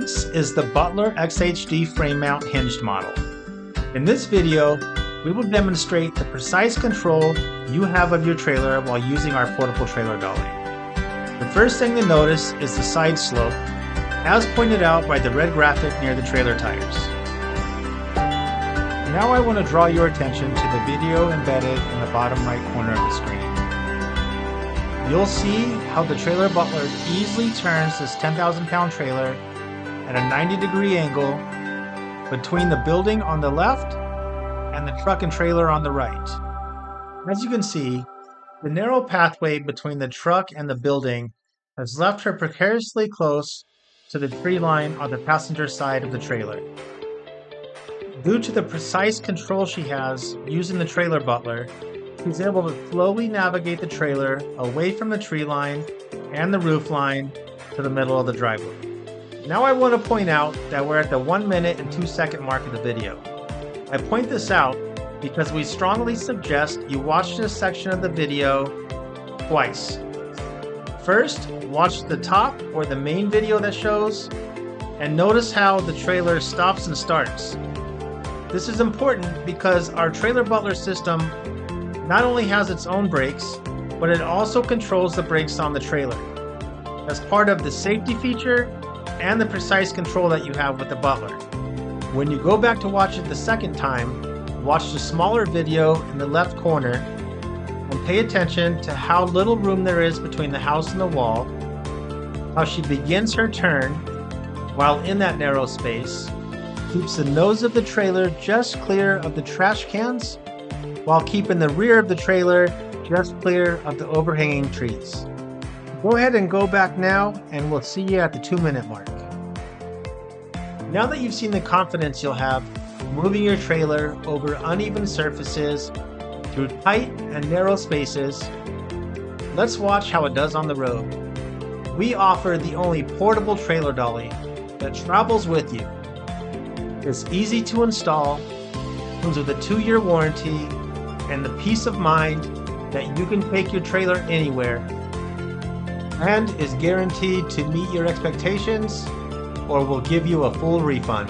This is the Butler XHD frame mount hinged model. In this video, we will demonstrate the precise control you have of your trailer while using our portable trailer dolly. The first thing to notice is the side slope, as pointed out by the red graphic near the trailer tires. Now I want to draw your attention to the video embedded in the bottom right corner of the screen. You'll see how the trailer butler easily turns this 10,000-pound trailer at a 90-degree angle between the building on the left and the truck and trailer on the right. As you can see, the narrow pathway between the truck and the building has left her precariously close to the tree line on the passenger side of the trailer. Due to the precise control she has using the trailer butler, she's able to slowly navigate the trailer away from the tree line and the roof line to the middle of the driveway. Now I want to point out that we're at the 1 minute and 2 second mark of the video. I point this out because we strongly suggest you watch this section of the video twice. First, watch the top or the main video that shows, and notice how the trailer stops and starts. This is important because our trailer butler system not only has its own brakes, but it also controls the brakes on the trailer. As part of the safety feature and the precise control that you have with the butler. When you go back to watch it the second time, watch the smaller video in the left corner and pay attention to how little room there is between the house and the wall, how she begins her turn while in that narrow space, keeps the nose of the trailer just clear of the trash cans, while keeping the rear of the trailer just clear of the overhanging trees. Go ahead and go back now, and we'll see you at the 2 minute mark. Now that you've seen the confidence you'll have moving your trailer over uneven surfaces through tight and narrow spaces, let's watch how it does on the road. We offer the only portable trailer dolly that travels with you. It's easy to install, comes with a 2-year warranty, and the peace of mind that you can take your trailer anywhere, and is guaranteed to meet your expectations or will give you a full refund.